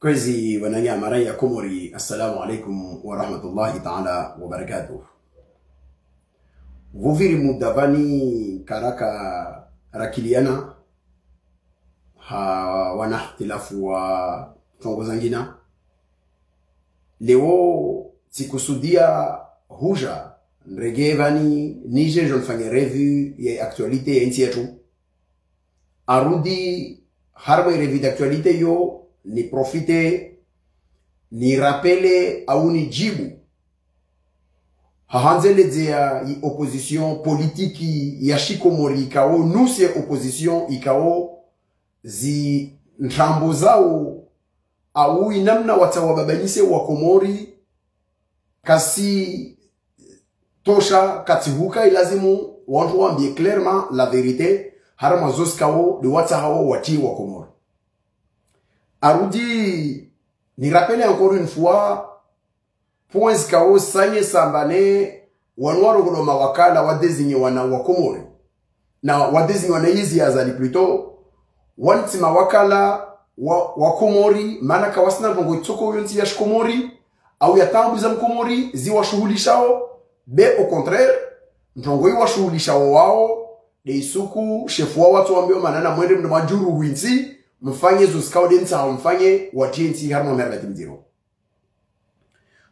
Kwezi wananya marai ya Komori, assalamu alaikum wa rahmatullahi ta'ala wa barakatuh. Vuviri mudavani karaka rakiliana wana ihtilafu wa tongo zangina. Leo sikusudia huja nregevani nije jonfanye revue ya actualite ya nchi yetu. Arudi harma revue d'actualité yo ni profite ni rapele au ni jibu hahanzelezea i opposition politiki ya Shikomori ikao nusie opposition ikao zi ntrambo zao au inamna watawababanise wa Komori kasi tosha katihuka ilazimu wantu wambie clairement la vérité harama zoskao de watahao wati wa Komori. Arudi, ni rappelle encore une fois, points kao sanye sambane, wanwaro kuno mawakala wadezinye wana wakomori. Na wadezinye wana hizi azali pluto, wanti mawakala wakomori, mana kawasina kongo itoko yonti ya shikomori, au ya tambuza mkomori, ziwa shuhulishao, be au contraire, ntongo iwa shuhulishao wao, de isuku, shefuwa watu wambio manana mwende mnamajuru huinzi, mfanye zuskao densa mfanye watinti harma merla timziro.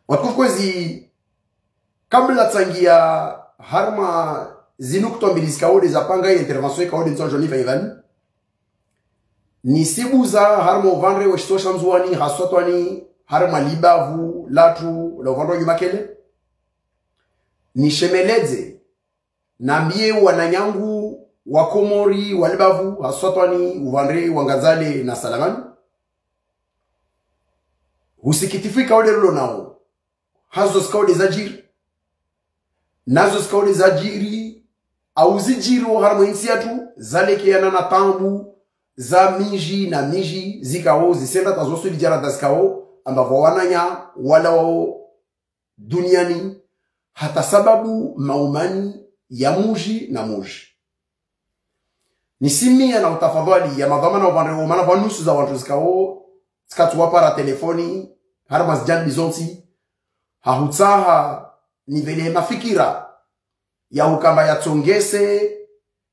Watukufu kwezi kabla tangia harma zinukto mbiliskao de zapanga intervention kao densa joni fanyivani nisibuza harma ovanre weshito shamzuani haswatwani harma libavu latu la ovanro yumakele nishemeleze nambie wananyangu wakomori walibavu haswatwani uvandre wangazale na salamani husikitifika wale rolo nao hazo skaude zajiri nazo skaude zajiri au zijiro harmo insiatu zalekeana na tambu za miji na miji zikao zisenda tazosu lijara daskao ambavo wananya wala wao duniani hata sababu maumani ya muji na muji nisimia na utafadhali ya madhamana wa mana vanusu za watu zikao skatu wapara telefoni harma zijani bizonti hahutaha nivele mafikira ya ukamba ya tongese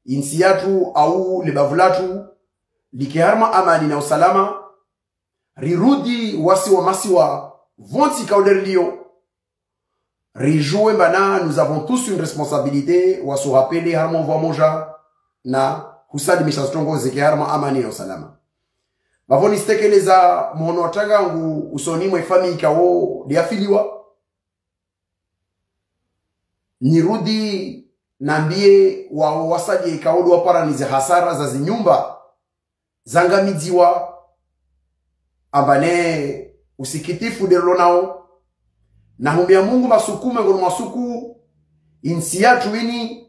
insiatu au libavulatu like harma amani na usalama rirudi wasi wa masi wa vonti kauderlio rijoué mbana nous avons tous une responsabilité wa se rappeler harma mvua moja na kusadi mishazitongo zeke harma amani na usalama. Bavoni stekeleza mhono watanga ngu usoni mwe fami ikao liafiliwa. Nirudi nambie wa wasadi ikao wapara nize hasara za zinyumba zangamidziwa ambane usikitifu derlo nao na humbia Mungu masukume ngono masuku insiyatu ini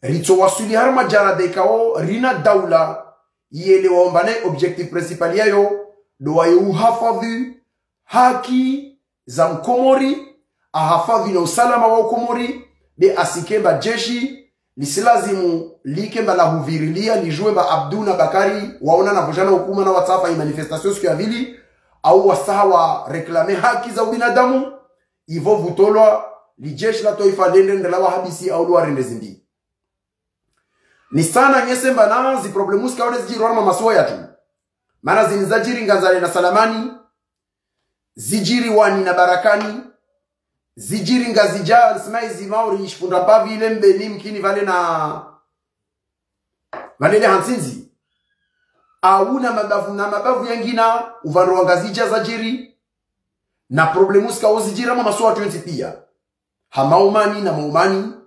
rito wasuli harma jarade ikao rina daula yele waombane objectif principal yayo doa uhafadhi haki za mkomori ahafadhi na usalama wa ukomori de asikemba jeshi lisilazimu likemba la huvirilia lijuemba Abduna Bakari waona na vojana hukuma na watafa manifestation siku ya vili au wasaha wa reklame haki za ubinadamu ivo vutolwa lijeshi la toifa lende ndela wahabisi au luwa rende zimbi. Ni sana nyese mbana zi problemus kaone zijiru warma masuwa tu. Mana zinizajiri ngazale na salamani, zijiri wani na barakani, zijiri ngazija, nisimai zimauri ishfunda pavi ile mbeni mkini vale na valele hansinzi. Auna mabavu yangina, uvaro wangazija zajiri, na problemus kao zijiri ama masuwa tu yonti pia. Hamaumani na maumani,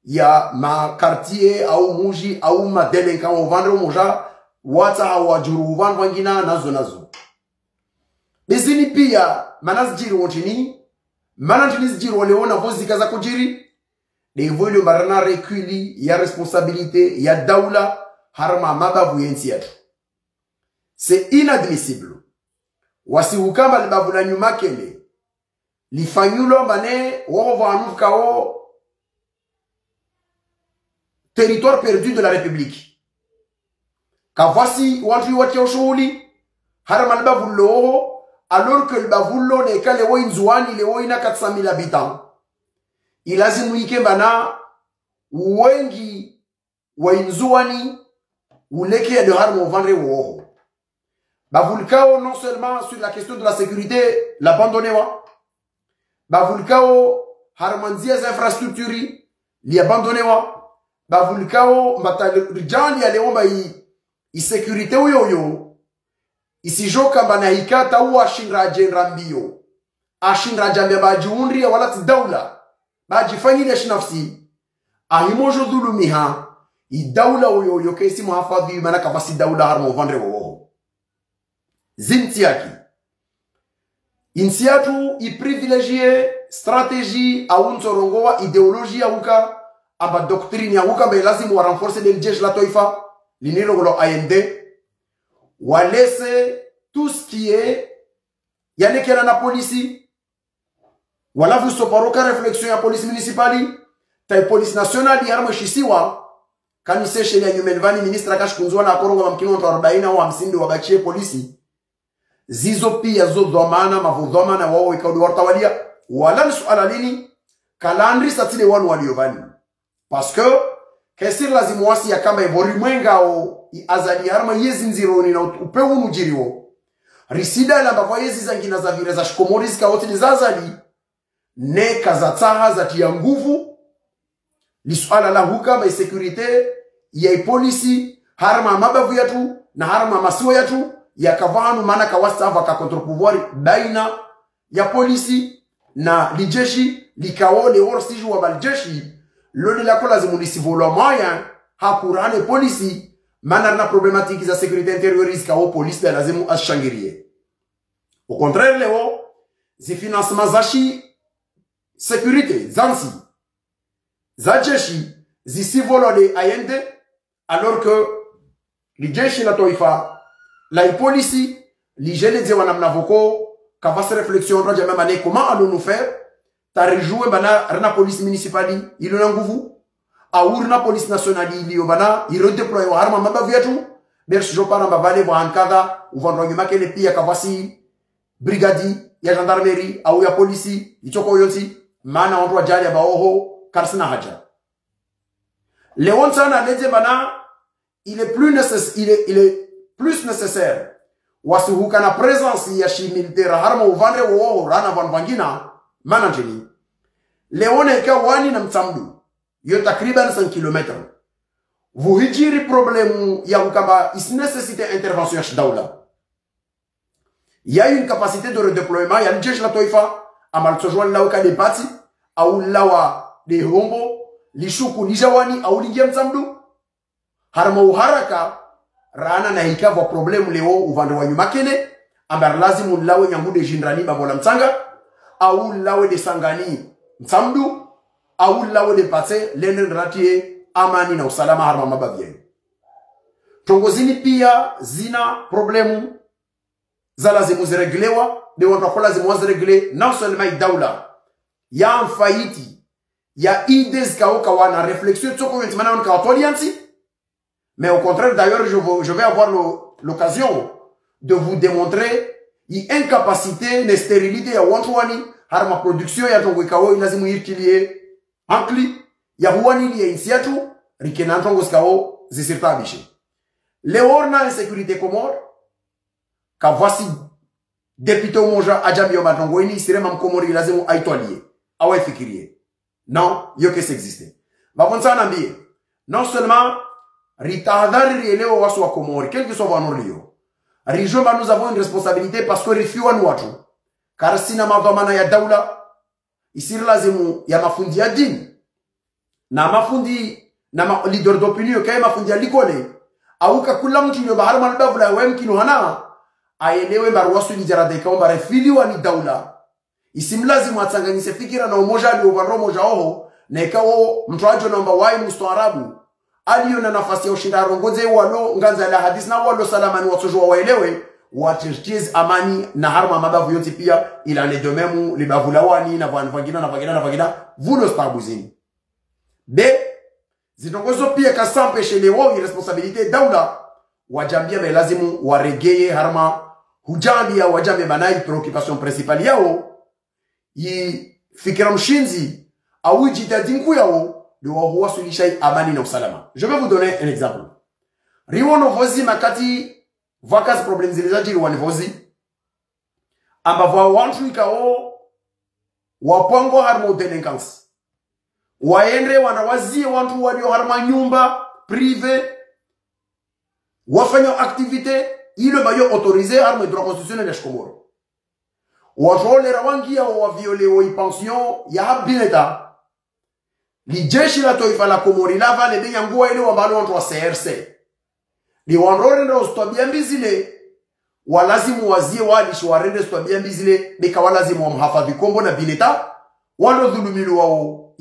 ya makartie au muji au madelenka uvandro moja wata hawajuru uvandro wangina nazo bezini pia manazijiri wontini manantini zijiri waleona vozi kaza kujiri devolio marana reculi ya responsabilité ya daula harma mabavu yensi yatu. C'est inadmissible wasi ukamba libavu na nyuma kele lifanyulo mbane wao vanukao territoire perdu de la République. Ka voici watu watia ushuhuli harma albavullo alors que albavullo ne kale wo inzuani le wo ina 400,000 habitants ilazimu ike bana wengi wa inzuani uleke ya de harma vendre wo bavulkao non seulement sur la question de la sécurité l'abandonner wa bavulkao harmanzia za infrastructure li abandonner wa bavulkao matarijali ya leomba i sécurité uyoyo isijoka bana ikata u ashinra jenrambio ashinra jambia bajiundri wala daula bajifanyile shinafsi ahimojo dhulumiha i daula uyoyo kesi muhafadhi mana kabasi daula harmo vendre wo zinti yaki insiatu i privilégier stratégie au nsorongowa idéologie auka aba doctrine auka ba lazima wa renforcer le jeshi la taifa linilo golo AND wa laisser tout ce qui est yale kena na polisi wala vu soparoka réflexion ya police municipali ta police nationale yarmo shisiwa kanise shele ya nyumenvani ministra kashkunzwa na korongo wa mkino 40 au 50 wabachie polisi zizo pia zo dhamana mavudhamana wao ikaudi wartawalia wala suala lini kalandri satile wanu waliovani parce que kesir lazimu wasi ya kamba evori mwenga o azali harma yezi nzironi na upe unujiriwo risida la mbavwa yezi zangina za vire za shikomoris ka otili zazali ne kazataha za tia nguvu li suala la hukamba ya sekurite ya polisi harma mabavu yatu na harma masiwa yatu ya kavanu mana kawasta hava ka contre-pouvoir baina ya polisi na lijeshi likaone orsiju wa baljeshi loni la kola zimulisi volo moyen hakurane polisi mana na problématique za sécurité intérieure ka o police da lazimu ashangirie au contraire leo zi financement zashi sécurité zansi zajeshi zi volo de AND alors que lijeshi la toifa la police, les jeunes disent wanamna voko, kavas réflexion roja même année comment allons-nous faire? T'as rejoué bana rena police municipale, il en nguvu, a urna police nationale il y bana, il redéploie au harma mamba viatu, bersi jo para mbavale wa ankada, ou vendroni makele pia kavasi brigadi ya gendarmerie au ya police, ichoko yoti, mana ondwa jali ya baoho, karsina haja. Léon sana leze bana, il est plus nécessaire, il est plus nécessaire wasuhuka na présence ya shi militaire harma uvandre wo rana vanvangina manajeni leone ka wani na mtamdu yo takriban 5 km vuhijiri problème ya ukamba is nécessité intervention ya daula il y a une capacité de redéploiement ya l'jeshi la toifa amal sojwan lawa ka de pati au lawa de hombo lishuku lijawani au lingia mtamdu harma uharaka rana na hikava problemu leo uvande wa nyumakele ambar lazimu lawe nyangu de jindrani babola mtsanga au lawe de sangani mtsamdu au lawe de pate lene ratie amani na usalama harma mabavye tongozini pia zina problemu za lazimu zireglewa de watakola lazimu waziregle non seulement daula ya mfaiti ya ides kaoka wana réflexion tsoko yentimana on ka tolianti. Mais au contraire, d'ailleurs, je vais avoir l'occasion de vous démontrer l'incapacité, la stérilité ya wantwani, harma production ya tongo ikawo ilazimu yirkilie ankli ya huani liye insiatu rikena tongo skao zisirta abishe. Leorna insécurité komor ka voici député moja ajamio matongo ini sirema mkomori ilazimu aitwalie awe fikirie. Non, yoke s'existe. Bafonsa nambie. Non seulement ritahadhari rielewa wasu wa Komori, quel que soit vanolio. Rijomba nous avons une responsabilité parce que rifiwa ni watu. Karasina madhamana ya daula, isiri lazimu ya mafundi ya dini. Na mafundi, na leader d'opinion, kaya mafundi ya likole. Auka kula mtu nyo bahari manubavu la wem kinu hana. Aelewe maruwasu ni jaradeka omba refiliwa ni daula. Isimlazimu atsanganise fikira na umoja ali uvanro moja oho. Na ikawo mtu ajo naomba wai mustaarabu. Aliyo na nafasi ya ushinda rongoze walo nganza la hadis na walo salamani watujua waelewe watirtiz amani na harma mabavu yote pia ila ne de même libavu lawani na vangina vulo stabuzini be zitongozo pia kasampe chez les wao responsabilité daula wajambia be lazimu waregeye harma hujambi ya wajambe banai preoccupation principale yao yi fikira mshinzi au jitadinku yao ndio wasulisha amani na usalama. Je vais vous donner un exemple. Riwono vozi makati vakas problem zilizaji riwani vozi ambavyo wantu ikao wapongo harmo delinquence waende wanawazie wantu walio harma nyumba prive wafanya activité ile bayo autorisé harmo droit constitutionnel ya Komoro wajole rawangia wa viole wa pension ya habineta lijeshi la toifa la Komori lava le nyangua ile wambalo wantu wa CRC ni wanrore ndo stobia mbizile walazimu wazie walishi warende stobia mbizile beka walazimu wa mhafadhi kombo na bineta walo dhulumilu wao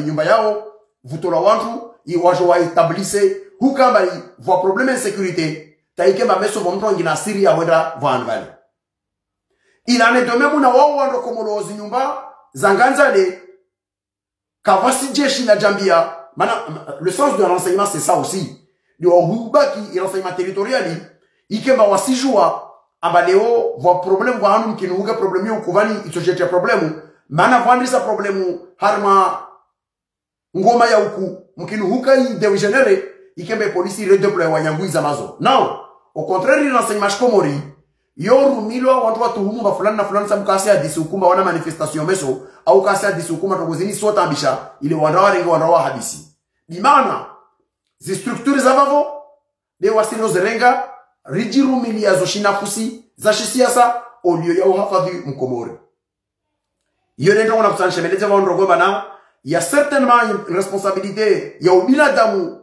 nyumba yao vutola wantu wajo wa establise hukamba voa problème de sécurité taike ba meso bomto ngina Syria wenda vanvali ilane domemu na wao wando komolozi nyumba zanganzale kavasi jeshi la jambia mana le sens de renseignement c'est ça aussi de hubaki renseignement territorial ikemba wasijua abaleo voa problème voa hanu mkinuga problème yo kuvani itojetia problème mana vandisa problème harma ngoma ya uku mkinuhuka i devisionere ikembe polisi redeploy wanyanguiza mazo non au contraire renseignement komori yoru milwa watu watuhumu ba fulani na fulani sabu kasi ya disukuma wana manifestation meso au kasi ya disukuma togozini sota ambisha ile wandawa rengo wandawa hadisi bimana zi structures zavavo de wasino zerenga rijiru milia zo shinafusi za shisiasa olio ya uhafadhi mkomori yone ndo wana kusanshemeleze wa ndrogomba na ya certainement responsabilité ya ubinadamu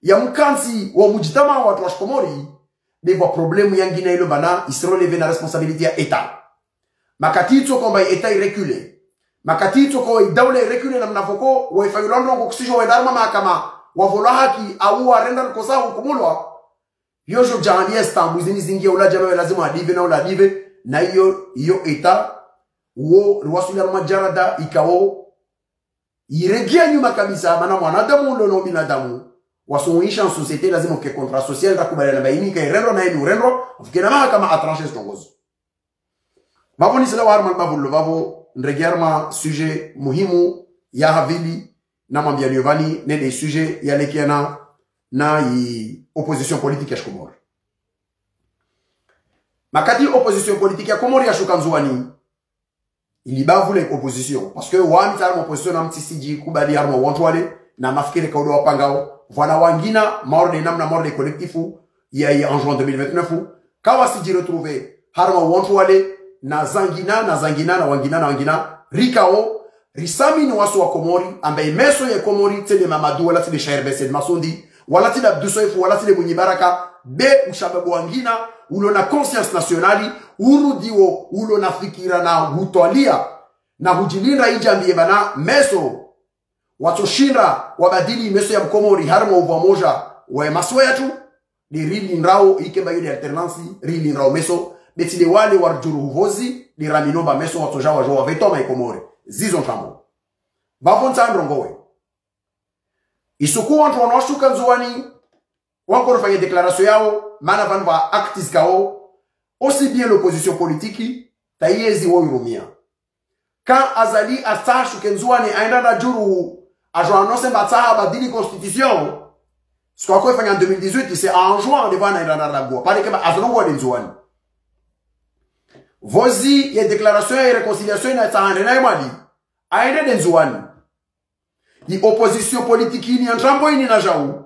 ya mkansi wa mujitama wa watu wa Komori de voa problème yangina ilo bana isero leve na responsabilité ya état makati tsoko ba état irreculé makati tsoko idawle irreculé na mnafoko wa ifayulondo kukusisho wa darma mahakama wa vola haki au warenda kosa hukumulwa yojo jani Istanbul zini zingia ula jamaa lazima adive na ula adive na hiyo état wo riwasuli majarada ikao iregia nyuma kabisa mana mwanadamu ulo binadamu wasuisha en société lazima ke contrat social takubaliana baini ka rendo na inu rendo fikina mahakama atrancher stongozo maboni sila warma bavulo bavo ndregerma sujet muhimu ya havili na mambia Liovani ne des sujets ya lekiana na opposition politique ya Komoro makati opposition politique ya Komoro ya shukanzuani ilibavu le opposition parce que wami tarmo opposition na mtisiji kubali armo wantwale na mafikiri kaudo wapangao voilà wangina morde namna morde collectifu ya en juin 2029 kawa siji retrouver harma wantwale na wangina rikao risami ni wasu wa Komori ambaye meso ya Komori tele Mamadou wala tele Shair Besed Masondi wala tele Abdou Soifu wala tele Munyibaraka be ushababu wangina ulo na conscience nationali urudiwo ulo na fikira na hutwalia na hujilinda ijambie bana meso watoshinda wabadili meso ya Komori harma uva moja wa maswaya tu ni rili nrao ikemba yule alternance rili nrao meso betile wale warjuru huvozi ni raminomba meso watoja wajoa vetoma Komori zizo ntambo bavonta ndrongowe isuku wantu wanawashuka nzuwani wako rufanya déclaration yao mana vanu va actis kao aussi bien l'opposition politique taiyezi wo yurumia quand azali atashu kenzuwani aenda na juru ajo annonce mbataha badili constitution ce qu'on a fait en 2018 c'est en juin devant aenda na lagua pale kama azongo de nzuwani vozi ya déclaration ya réconciliation na taande na imali aende de nzuwani ni opposition politique ni antrambo ini na jau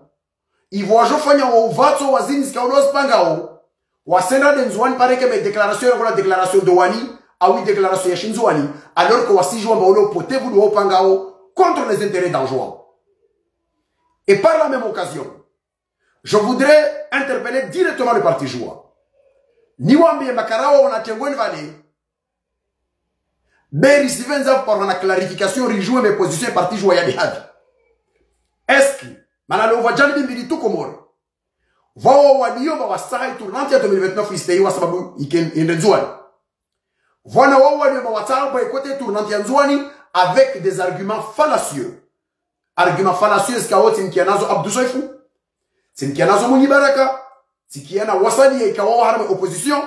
ivoajo fanya wa uvato wazini zikaudos pangao wasenda de nzuwani pare kama déclaration ya déclaration de wani au déclaration ya shinzuwani alors que wasijwa mbaulo potevu de pangao contre les intérêts d'Anjouan. Et par la même occasion, je voudrais interpeller directement le parti Joua. Niwambi Makarawa on a tengwen vale. Beri Stevenza par la clarification rejoue mes positions parti Joua ya bihavi. Est-ce que manalo wajani bimbili tu Komoro. Vao waliyo ba wasai tournante ya 2029 istei wa sababu ikenzuani. Wana wao waliyo ba wasai ba ekote tournante ya nzuani avec des arguments fallacieux. Arguments fallacieux, c'est qu'il y a Abdou Soifou, c'est qu'il y a Munyibaraka, tikiana wasali ikawa harama opposition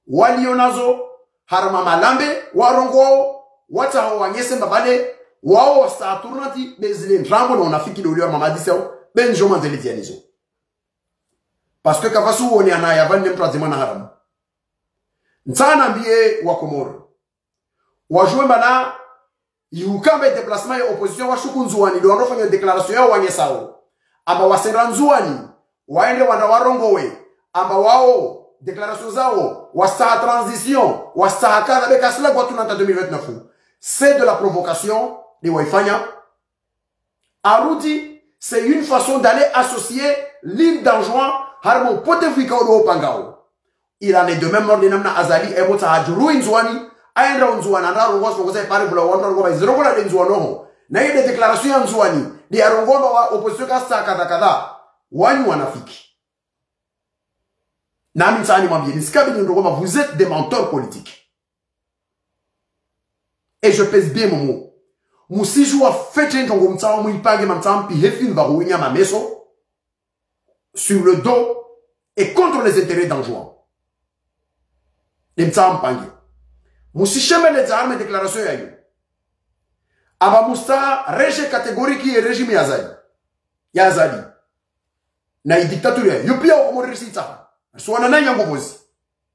walionazo harama malambe warongo wata wanyese mbabale wao wasaturnati bezile ndrambo na unafiki do liwa mamadi sao benjo manzeli dianizo parce que kavasu woni ana ya vande mtrazima na haramu nsana mbie wa Komoro wajue mbana yukambe déplacement ya opposition wa shukunzuani do wanofanya declaration yao wanyesao amba wasenranzuani waende wanda warongowe amba wao déclaration zao wasaha transition wasaha kada bekasila kwa tunanta 2029 c'est de la provocation de waifanya arudi c'est une façon d'aller associer l'île d'Anjouan harmo potefika odo pangao il en est de même ordre namna azali emota hajuru inzwani aenda unzwana ndaro ngoso ngoza pare bula wanda ngoba izirokona denzwano na ile declaration ya nzwani de arongomba wa opposition kasa kadha wanyu wanafiki nami tsani mwambie nisikabili ndogoma vous êtes des menteurs politiques et je pèse bien mon mot musiju wa fete ndongo mtsawa muipange mamtsampi hefin va ruinya mameso sur le dos et contre les intérêts d'Anjouan mtsampange musisheme les armes déclaration ya yo aba musta reje catégorique et régime ya azali na dictature yo pia okomorisi tsa suwana na nyango bozi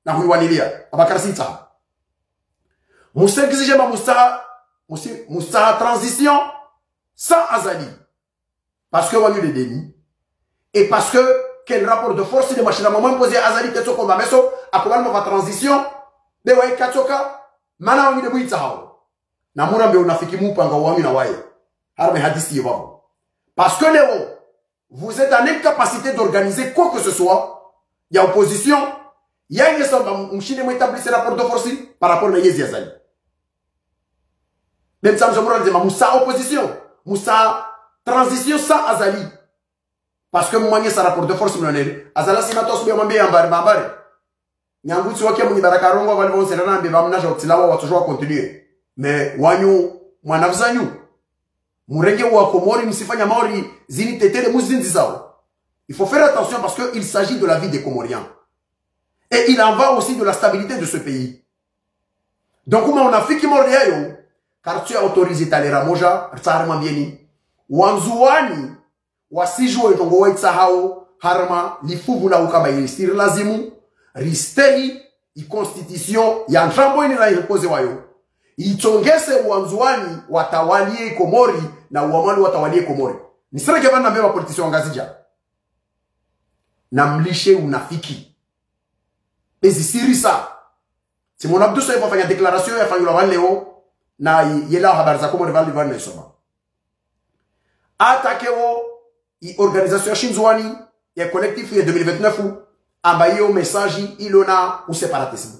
na huiwanilia abakarasi tsa musta exige ba musta transition sans azali parce que wanu le déni et parce que quel rapport de force de machine à moment posé azali tetso komba meso akobalma va transition de wa katoka mana wangi de buitsa hao na murambe unafiki mupanga wangi na waye harme hadisi yabo parce que Léo vous êtes en incapacité d'organiser quoi que ce soit il y a opposition il y a une somme mchine établir rapport de force par rapport à yezi azali même ça je me Moussa opposition Moussa transition sans azali parce que moi ça rapport de force mlonere azala sinatos be mambe ambare nyangutsi wake mwenye baraka rongo wale wonse na nambe bamnaja utilawa watujua continuer mais wanyu mwanavzanyu murenge wa Komori msifanya maori zini tetele muzinzi zao il faut faire attention parce que il s'agit de la vie des Comoriens et il en va aussi de la stabilité de ce pays donc comment on a fait qui mort yayo car tu as autorisé talera moja tsarma bieni wanzuani wasijwe ndongo waitsahao harma lifuvu na ukaba ilistir lazimu ristei i constitution ya ntrambo ini na impose wayo itongese wanzuani watawalie Komori na uamali watawalie Komori nisireke bana mbeba politician ngazija na mlishe unafiki ezi sirisa Simon Abdou Soye fanya declaration ya fanyula waleo na yela habari za Komori vali soma atakeo i organisation ya Shinzwani ya collectif ya 2029 ambayo message ilona ou séparatisme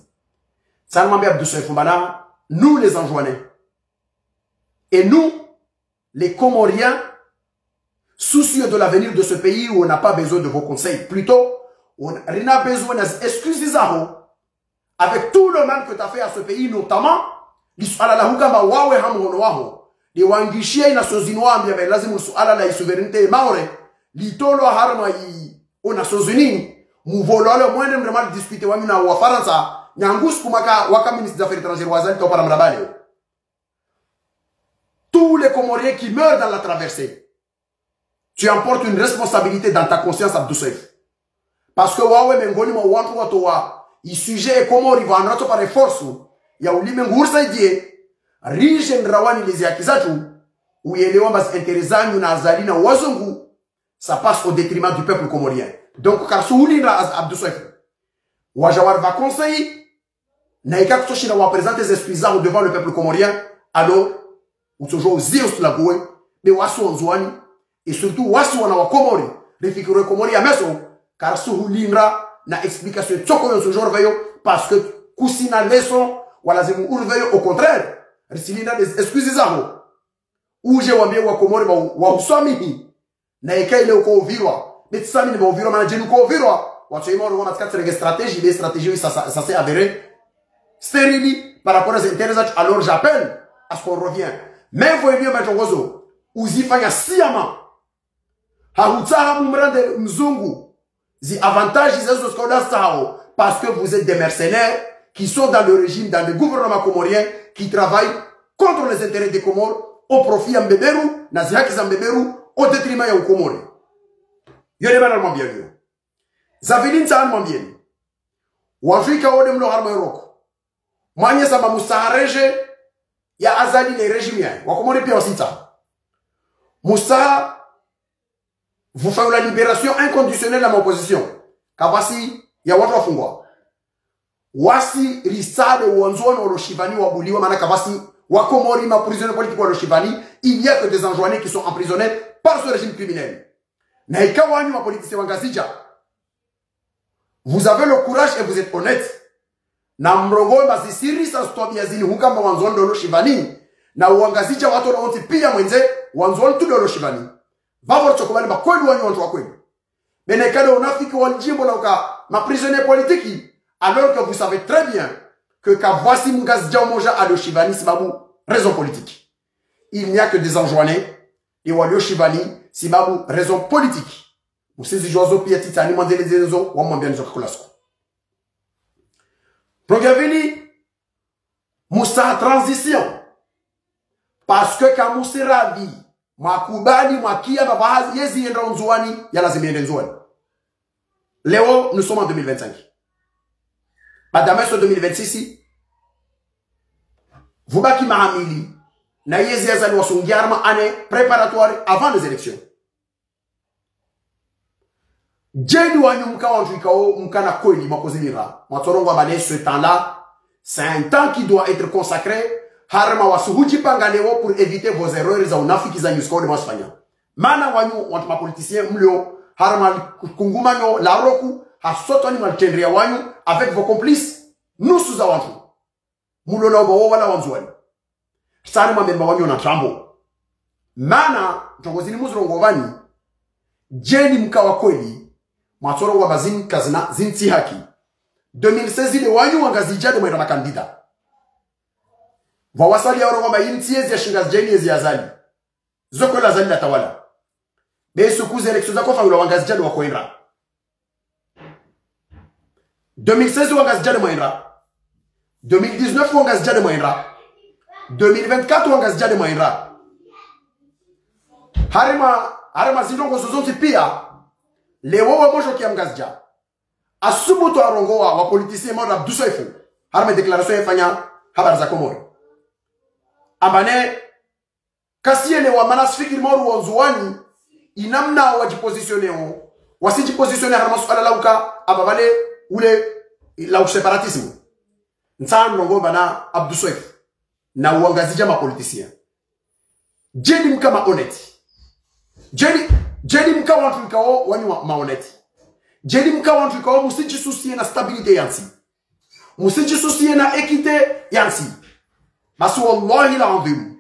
Salman Abdou Soye Fumbana nous les Anjouanais et nous les Comoriens soucieux de l'avenir de ce pays où on n'a pas besoin de vos conseils plutôt on a besoin d'excuses avec tout le mal que tu as fait à ce pays notamment l'isuala la hukamba wawe hamono waho de wangishia ina sozinwa ambia be lazima suala la souveraineté maore litolo harma yi ona sozini muvolole mwende mremal discuter wanyu na wa Faransa nyangus kumaka waka ministre des affaires étrangères wazali to para mrabale tous les Comoriens qui meurent dans la traversée tu emportes une responsabilité dans ta conscience Abdou Soye parce que wawe mengoni mwa watu watowa i sujet Komori vanato par force ya ulimwengu ursaidie rije ndrawani lezi akizatu uelewa basi interesanyu na azali na wazungu ça passe au détriment du peuple comorien donc car soulinra Abdou Soye wajawar va conseiller na ikakutoshinda wa présenter les esprits devant le peuple comorien alors ou toujours zios la goe de wasu onzwani et surtout wasu wana wa Komori refikiro Komori ya meso car soulinra na explication tsoko yo ce jour veyo parce que kusina leso wala zimu urveyo au contraire risilinda des excuses zao uje wambie wa Komori wa uswamihi na ikaile uko uvirwa betsami ni uvirwa maana jenu uko uvirwa watu imo wana katika stratégie des stratégies ça s'est avéré stérile par rapport aux intérêts alors j'appelle à ce qu'on revient mais voyez bien mettre gozo uzifanya siama hautsaha mumrande mzungu les avantages parce que vous êtes des mercenaires qui sont dans le régime, dans le gouvernement comorien, qui travaillent contre les intérêts des Comores, au profit en Beberu, Nazihaki en Beberu, au détriment des Comores. Yone banalement bien. Zavilin sa alman bien. Wafrika odem lo harma Yoroko. Manye sama mustahareje ya azali les régimiens. Wakomone pia wasita. Mustaha vous faites la libération inconditionnelle de mon opposition. Kabasi ya watu wafungwa. Wasi risade wanzoni waloshivani wabuliwa mana kabasi wakomori ma prisonniers politiques waloshivani. Il y a que des enjoignés qui sont emprisonnés par ce régime criminel. Na ikawanyu ma politiciens wangazija. Vous avez le courage et vous êtes honnête. Na mrongo mazisiri sa stobi yazini hukamba wanzoni waloshivani. Na wangazija watu wanaonti pia mwenze wanzoni tu waloshivani. Vavor chokobali ba kweli wanyu wantu wa kweli. Benekade unafiki waljimbo na uka ma prisonniers politiques alors que vous savez très bien que voici Mungazja Moja à l'Oshivani Sibabu raison politique. Il n'y a que des enjoignés et Walio Shivani Sibabu raison politique. Vous savez jozo piati tani mandele dezo wa mwambia nzo kakulasko. Progavini Moussa transition parce que Kamousse ravi Makubali, Makia, Babazi, Yezi, Nzouani, Yalazimi, Nzouani. Léo, nous sommes en 2025. Madame, en 2026, vous baki Mahamili, na Yezi Yazali Wasungiarma, année préparatoire avant les élections. Djeni wanyu mkawanjuikao, mkana koili, makozimira. Matorongo abane, ce temps-là, c'est un temps qui doit être consacré harma wasuhuji pangaleo pour éviter vos erreurs za unafiki za nyusko de masfanya. Mana wanyu wantu ma politiciens mlio harma kungumanyo la roku hasoto ni maltendria wanyu avec vos complices nusu za wantu. Mulo na obo wala wanzuani. Sani mamemba wanyu na trambo. Mana tongozini muzrongo wani jeni mkawa kweli matoro wa bazini kazina zinti haki. 2016 ile wanyu wangazijade mwenda makandida. Vawasali ya oroma intiezi ya shingazi jeni ezi ya zali. Zoko la zali la tawala. Besu kuzi eleksyon zako fangula wangazi jade wako inra. 2016 wangazi jade mwainra. 2019 wangazi jade mwainra. 2024 wangazi jade mwainra. Harima zindongo zozonti pia. Lewo wa mojo kia mgazi jade. Asubuto arongo wa politisi mwada abduso ifu. Harima deklarasyon yefanya habari za Komori. Ambane kasiene wa manasfikiri moru wanzuani inamna wajipositioneo wasijipositionea harma suala lauka ababale ule la separatisme nsano ngomba na Abdusoif na uangazija ma politicien jeni mkama honest jeni mkama wantu mkao wanyu ma honest jeni mkama wantu mkao musiji susie na stabilite yansi musiji susie na ekite yansi Masu wallahi la andhimu.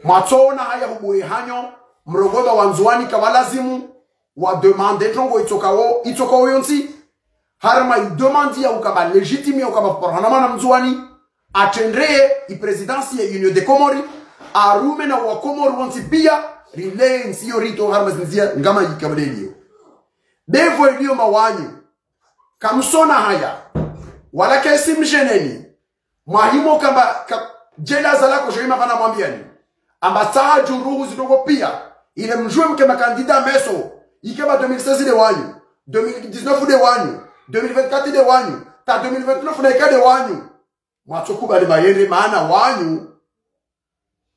Matona haya hubuwe hanyo. Mrogoba wanzuani kawalazimu. Wa demande trongo itokao yonsi. Harma idemandi ya ukaba legitime ya ukaba porhanama na mzuani. Atendreye i presidensi ya Union de Komori. Arume na wa Komori wansi pia. Rile nsiyo rito harma zinzia ngama ikabadeliyo. Bevo iliyo mawanyu. Kamsona haya. Wala kesi mjeneni. Mahimo kamba jela zalako joima vana mwambiani. Ambasaha juruhu zidogo pia. Ile mjue mke makandida meso. Ikeba 2016 de wanyu. 2019 de wanyu. 2024 de wanyu. Ta 2029 na ika de wanyu. Mwatokuba de bayende maana wanyu.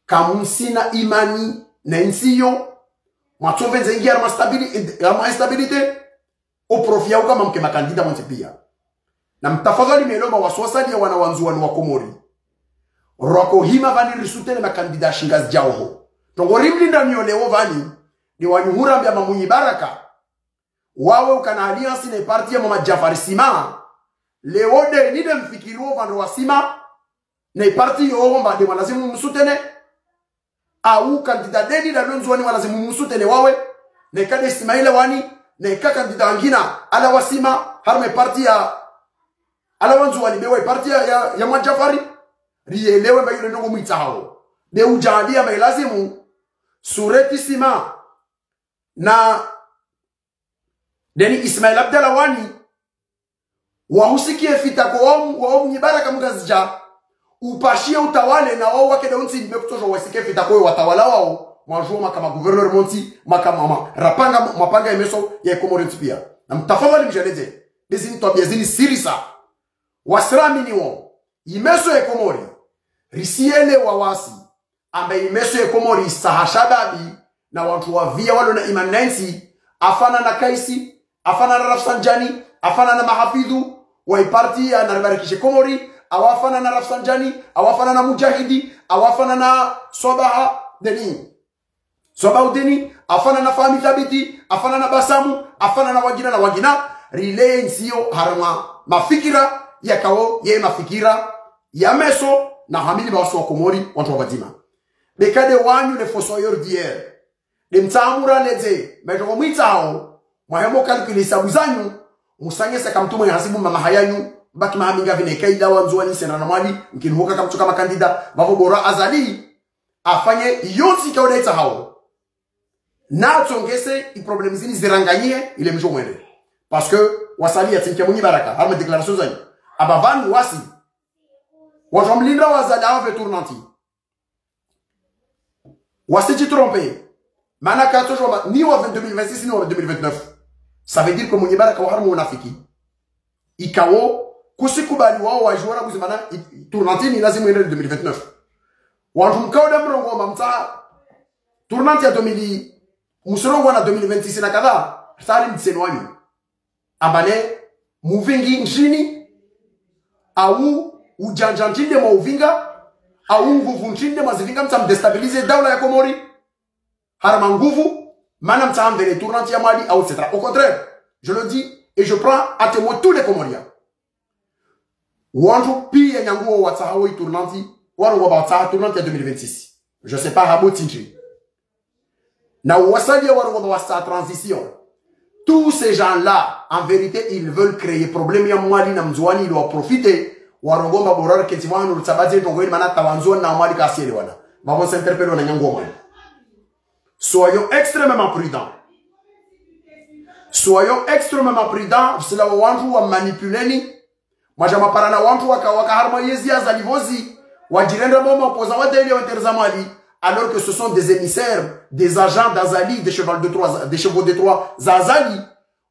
Kamusina imani na nsiyo. Mwatove nzengi arma instabilite. Oprofia uka mke makandida mwanti pia. Na mtafadhali meloma waswasali ya wanawanzuani wa Komori. Roko hima vani risutele makandida shingazi jaoho. Tongo rimlinda nyolewo vani. Ni wanyuhura mbya mamunyi baraka. Wawe ukana aliansi na parti ya mama Jafari Sima. Leode nide mfikiruo vando wa Sima. Na parti yoho mba de walazimu msutene. Au kandida deni da lonzuani walazimu msutene wawe. Na ikade Ismaila wani. Na ika kandida angina. Ala wa Sima. Harme parti ya ala wanzu walibewa parti ya Majafari rielewe mba yule ndongo mwitao be ujadia mba lazimu sureti Sima na deni Ismail Abdalawani wahusikie fitako wao mnyibaraka mgazija upashie utawale na wao wake daunti nimekutojo wasike fitako watawala wao mwajua kama gouverneur Monti makama rapanga mapanga emeso ya Comoros pia na mtafadhali mjaleze bezini tobiazini sirisa wasrami niwo imeso ya Komori risiele wawasi ambaye imeso ya Komori sahashababi na watu wa via walo na imanensi afana na Kaisi afana na Rafsanjani afana na mahafidhu wa iparti ya naribarikishe Komori awafana na Rafsanjani awafana na Mujahidi awafana na Sobaha deni Sobaha deni afana na Fahmi Thabiti afana na Basamu afana na wagina relay nsio harama mafikira yakao ye mafikira ya meso na hamili bawasu wa Komori watu wa badima bekade wanyu le fossoyeur d'hier de mtamura leze metoko mwitao mwahemo kalkuli sabuzanyu musange sakamtumo ya hasibu mama hayanyu baki mahaminga vine kaida wanzuani sena na mali mkinuhoka kamtu kama kandida bavo bora azali afanye yonsi kaudeta hao na tongese i problem zini ziranganyie ile mjo mwende parce que wasali ya tinkia mwenye baraka harma déclaration zanyu abavan wasi wajomlinda wazali ave tournanti wasi trompe mana katojoma ni wa 2026 ni wa 2029 ça veut dire que mwenye baraka wa harma unafiki ikawo kusikubali wao wajora kuzimana tournanti ni lazima ende 2029 wantu mkauda mrongo mamta tournanti ya 2000 musorongo na 2026 na kadha tari mtseni wanyu abane muvingi nchini au ujanja nchinde mwa uvinga au nguvu nchinde mazivinga mtamdestabilize daula ya Komori harama nguvu mana mtamvele tournanti ya Mali au etc. Au contraire, je le dis et je prends à témoin tous les Comoriens. Wantu pia nyanguo watahawi tournanti waru wabataha tournanti ya 2026. Je sais pas habo tinchi. Na wasali waru wabata transition. Tous ces gens-là, en vérité, ils veulent créer problème ya Mali na mzwani ils doivent profiter. Warongomba borara ketimwanu rutabaze tongoeni manata wanzuani na Mali kasiele wana. Mavon s'interpelle wana nyanguo mani. Soyons extrêmement prudents. Soyons extrêmement prudents. Sila wantu wa manipuleni. Majama parana wantu waka harma yezi ya zalivozi. Wajirenda moma opoza wadeli wa Mali. Alors que ce sont des émissaires, des agents d'Azali, des chevaux de Troie Zazali.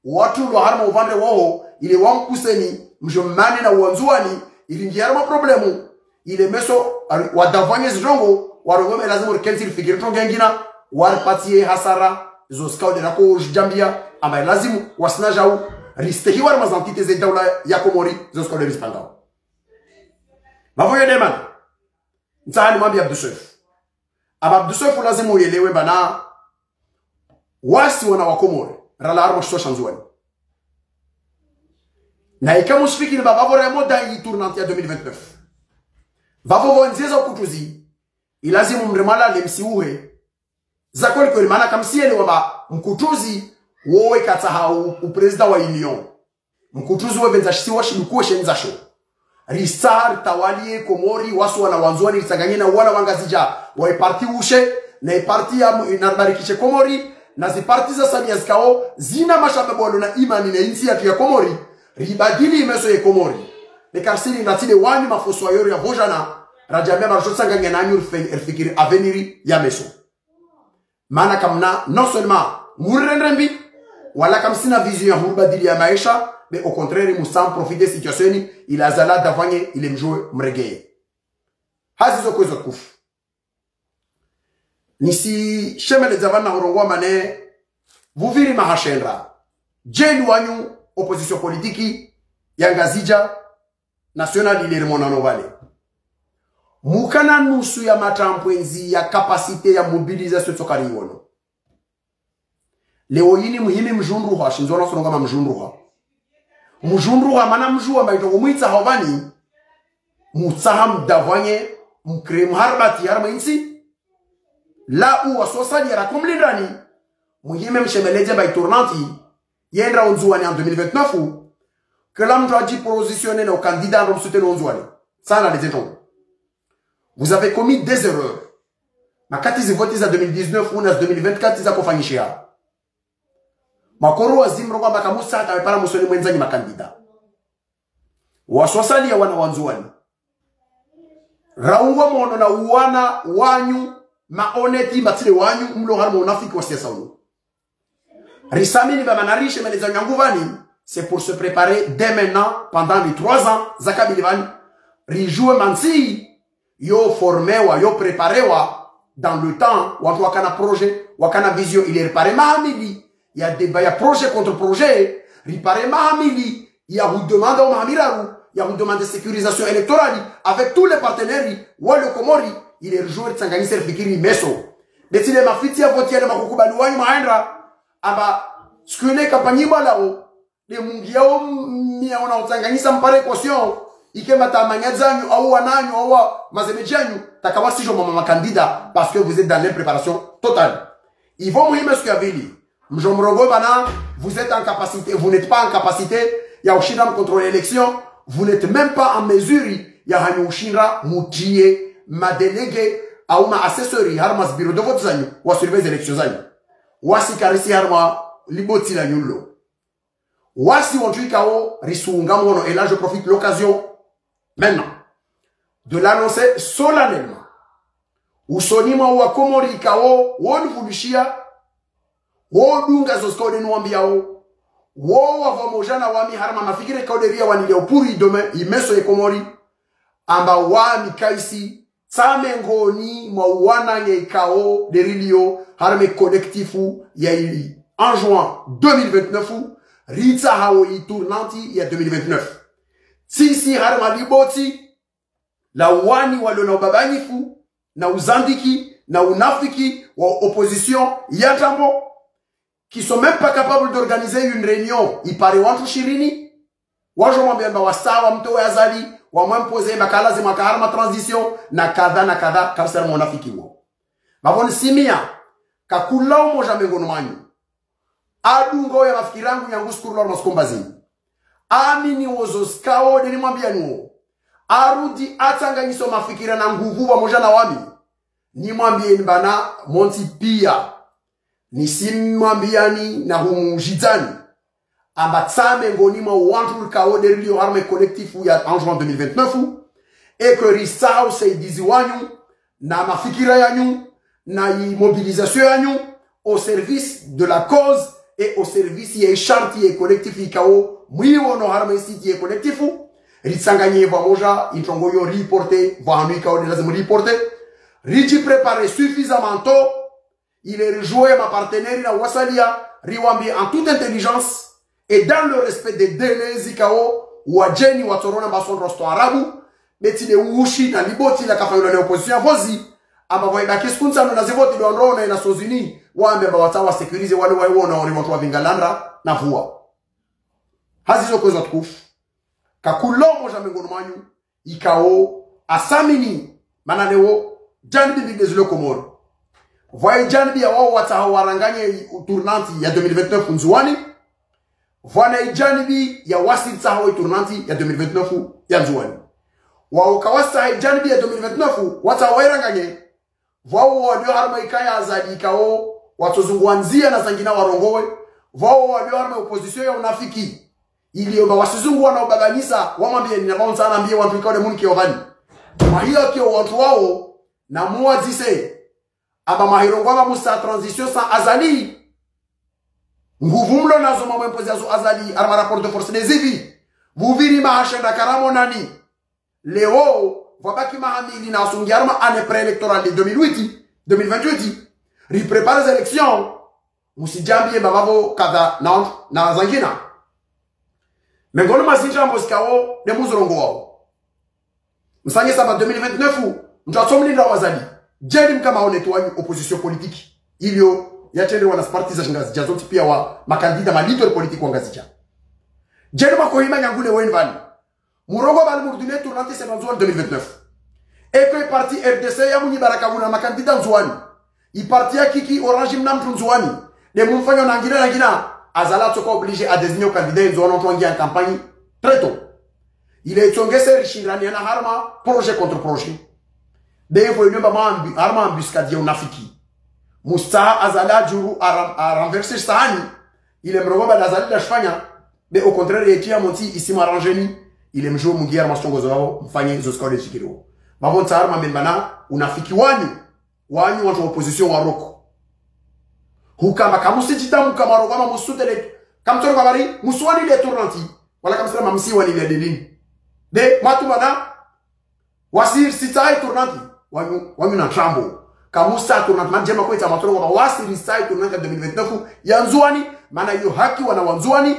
Watu lo harma uvande wao. Ile wankuseni. Mjomane na wanzuani. Ili ngiarma problemu. Ile meso wadavanye zijongo. Warongome lazima urkenzi fikiri tongengina. Warpatie hasara zoskao de nako jambia ama lazimu wasnajau ristehi war mazantite ze daula ya Komori zoskao de rispangao mavoye deman mtani mwambia Abdusef Abdusef lazimu uelewe bana wasi wana wa Komori rala arma shto shanzuani na ikamu shfikiri babo remo da yi tournante ya 2029 babo vonzeza kutuzi ilazimu mremala lemsiuhe zakoli kwa maana kamsiele waba mkutuzi wowe kataha upresident wa union mkutuzi wewe nzashisiwa shimkuwe shenzasho risar tawalie Komori wasu wana wanzuani risanganye na wana wangazija wa parti ushe na parti ya inabarikishe Komori na zi parti za Samia zikao zina mashababu na imani na insi ya Komori ribadili imeso ya Komori nekarsili natile wani mafoso ayori ya vojana rajamia marjot sanganye na anyu fikiri aveniri ya meso mana kamna non seulement murrenrembi wala kamsina vision ya hurubadili ya maisha mais au contraire musam profiter situation il azala davanye il mjoe mregeye hazizo kwezo kufu nisi shemele zavana horongwa mane vuviri mahashendra jeli wanyu opposition politiki ya ngazija national ile remonano vale mukana nusu ya matampwenzi ya kapasite ya mobilisation tsokari wono leo yini muhimi mjunruha shinzona sononga ma mjunruha mana mjua maito kumwitsa havani mutsaham davanye mkrem harbati harma insi la u wasosali ya rakomlindani muhimi mshemeleje by tournanti yendra onzuani en 2029 que l'homme doit dit positionner nos candidats dans soutenir onzuani ça na les étons. Vous avez commis des erreurs. Ma quand ils votent en 2019 ou en 2024, ils ont fait. makoro wazimro kwamba kamusa atawepara musoni mwenzanyi makandida waswasali ya wana wanzuani rauwa mono na uwana wanyu maoneti matile wanyu mlo harmo unafiki wa siasa unu risamini ba manarishe meleza nyanguvani c'est pour se préparer dès maintenant pendant les 3 ans zakabilivani rijue mansi yo formewa yo preparewa dans le temps watu wakana projet wakana vision il est réparé mahamili ya débat ya projet contre projet réparé mahamili ya vous demande au mahamiraru ya vous demande de sécurisation électorale avec tous les partenaires wa le komori il est joué tsangani serfikiri meso betile mafiti ya vote ya makukubali wanyu maendra aba skune kampanye balao de mungiao miaona utsanganyisa mpare caution ikema tamanyazanyu au wananyu au mazemejanyu takawasi jo mama candidat parce que vous êtes dans l'impréparation totale ils vont muhime ce yavili mjomrogo bana vous êtes en capacité vous n'êtes pas en capacité ya ushinda contrôler l'élection vous n'êtes même pas en mesure ya hanyu ushinda mutie ma délégué au ma assessory harma bureau de vote zanyu wa surveiller élections zanyu wasi karisi harma liboti la nyulo wasi wontuikao risunga mono et là je profite l'occasion maintenant de l'annoncer solennellement usonima wa komori kao won fulishia wo dunga zosko de nwambiao wo wavomojana wami harma mafikire kauderia wanile opuri demain imeso e komori amba wami kaisi Samengoni mauana nyekao derilio harme collectifu ya ili en juin 2029 ritsa haoi tournanti ya 2029 sisi harma liboti la wani walona ubabanifu na uzandiki na unafiki wa opposition ya tambo qui sont même pas capables d'organiser une réunion ipare wantu shirini wajo mwambia wasawa mto yazali wa mwempoze makala ze makaharma transition na kadha kabisa monafiki wo maboni simia kakulao moja mengono manyu adungo ya mafikirangu yangu skuru lor maskombazi amini wozoskao deni mwambia nuo arudi atanganyiso mafikira na nguvu wa moja na wami ni mwambie bana monti pia ni simwambiani na humujitani ambatsame ngonima wantu kao derilio arme collectif ya en juin 2029 et que risao se diziwanyu na mafikira yanyu na mobilisation yanyu au service de la cause et au service ya chantier collectif ikao mwiwo no arme city collectif ritsanganye va moja intongo yo reporter va anu ikao de lazim reporter riji préparer suffisamment tôt il est rejoint ma partenaire na wasalia riwambi en toute intelligence et dans le respect des délais zikao wajeni watorona bason rosto arabu betile ushi na liboti la kafayula na opposition vozi amba voida kiskunza na zivoti do ndona na sozini waambe bawatawa securize wale waiona wale watu wa vingalandra na vua hazizo kozo tukufu kakulomo jamengono manyu ikao asamini mananeo janbi bigezlo komoro voye janbi ya wao watawaranganye tournanti ya 2029 nzuani Vwana ijanibi ya wasi tsaho tournanti ya 2029 ya nzuani. Wa ukawasa ijanibi ya 2029 wata wairanganye. Vwao wadio harma ikaya azadi ikao watozunguanzia na zangina warongowe. Vwao wadio harma opposition ya unafiki. Iliomba wasizungu wana ubaganisa wamambie ni nabao sana mbie watu ikao de muni kiovani. Mahio kio watu wao na muwa zise. Aba mahirongwama musta transition sa azali. Nguvumlo nazo mama impoziazo azali arma rapport de force des ivi. Vuviri mahashenda karamo nani. Leo vabaki mahamili na asungiarma ane préélectorale de 2028. Riprépare les élections. Musijambie babavo kada na zangina. Mengono mazinja mboskao de muzorongo wao. Msange saba 2029 mtatsomli na wazali. Jeli mkama onetwani opposition politique. Ilio yatende wana partiza shingazi jazoti pia wa makandida malito politique wangazicha. Jeli makohima nyangule wenvani. Murongo bali murdune tournante c'est en 2029. Et que parti RDC ya muni barakabuna makandida nzuani. I parti ya kiki orange mnamtu nzuani. De mumfanyo na ngina azala toko obligé à désigner au candidat nzuani ontwangi en campagne très tôt. Il est tongese rishirani na harma projet contre projet. De faut une harma embuscade ya unafiki. Mustaha azala juru a renverser sahani il aime roba d'azali d'ashfanya, mais au contraire, il est monti ici m'arrangeni, il aime jouer mon guerre, ma stongo zao, mfanye zoska de chikiro. Ma bonne tsar ma membana, unafiki wanyu watu opposition wa roko. Hukama kamusijita mukama roba musutele, kamtoro kabari muswani le tournanti, wala kamsela mamsi wani le delini. De matumana wasir sitai tournanti, wanyu na trambo. Kamusa tournanti manjema kwa ita matoro kwa wasir sitai tournanti 2029 yanzuani, mana yu haki wana wanzuani,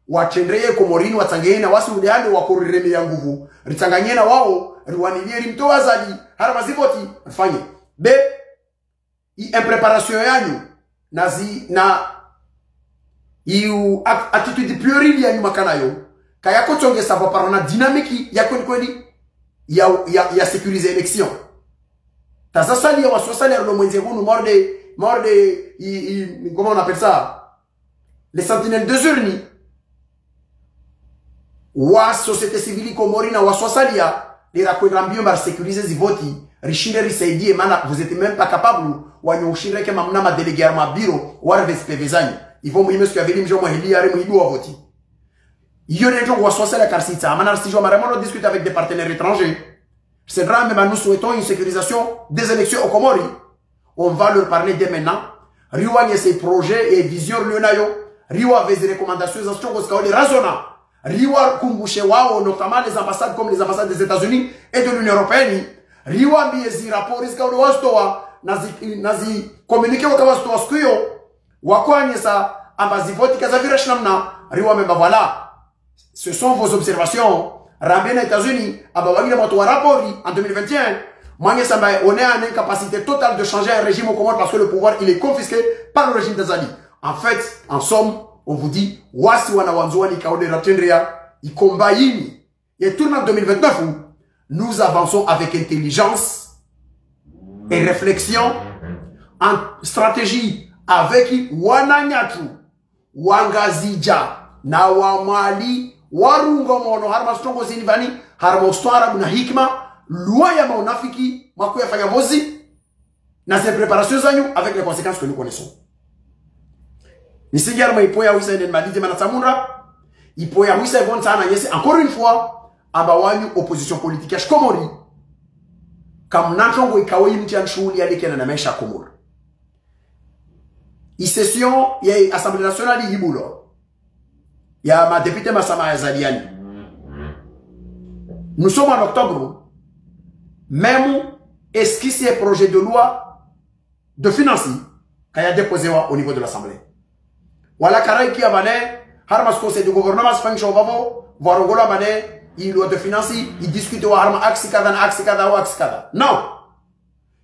wachendreye komorini watangena wasi udeane wakurireme ya nguvu. Ritanganyena wao riwanilie rimtoa zadi hara mazivoti fanye. Be impreparation yanyu iu attitude priority yanyu makanayo kaya kotonge savo parona dynamique ya kweli ya sécuriser élection taza sali ya wasosali lo mwenze hunu morde comment on appelle ça les sentinelles de Zurni wa société civile komori na wasosali ya les rakwendambio bar sécuriser zivoti Richine risaidie mana vous êtes même pas capable wanyoshire ke mamna ma délégué ma bureau war VSPV zanyu ils vont muhimu siku ya vili mjo mahili ari muhibu wa voti iyo ndio kwa sosa la karsita mana si jo maramo discuter avec des partenaires étrangers c'est vrai mais nous souhaitons une sécurisation des élections au Comori on va leur parler dès maintenant riwa nye ses projets et visions leonayo riwa avec des recommandations en stongo ska razona riwa kumbushe wao notamment les ambassades comme les ambassades des États-Unis et de l'Union européenne riwa miezi rapports ska wastoa nazi communiquer wakawastoa skuyo wakwanye sa ambazivoti kazavira shnamna riwa memba voilà ce sont vos observations rambien États-Unis abawagila moto wa rapport en 2021 mwanye samba on est en incapacité totale de changer un régime au Comores parce que le pouvoir il est confisqué par le régime d'Azali. En fait en somme on vous dit wasi wana wanzuani kaode ratendria ikomba yini et tourne en 2029 où nous avançons avec intelligence et réflexion en stratégie avec wananyatu wangazija na wamali warungo mono harma stongo zinivani harma stwara na hikma loi ya maunafiki makuya fanya vozi na ces préparations zanyu avec les conséquences que nous connaissons. Nisingi harma ipoya wisa nden malide manatsamura ipoya wisa evon sana yesi encore une fois aba wanyu opposition politique ya Komori kam nantongo ikawe mtian shughuli alikena na maisha Komori. I session ya Assemblée nationale yibulo ya ma député Massama Yazaliani. Nous sommes en octobre. Même esquissé projet de loi de finances qu'il a déposé au niveau de l'Assemblée. Voilà karai qui a mané harmas conseil de gouvernement function bavo varongola mané il loi de finances il discute wa harma axe kada. Non.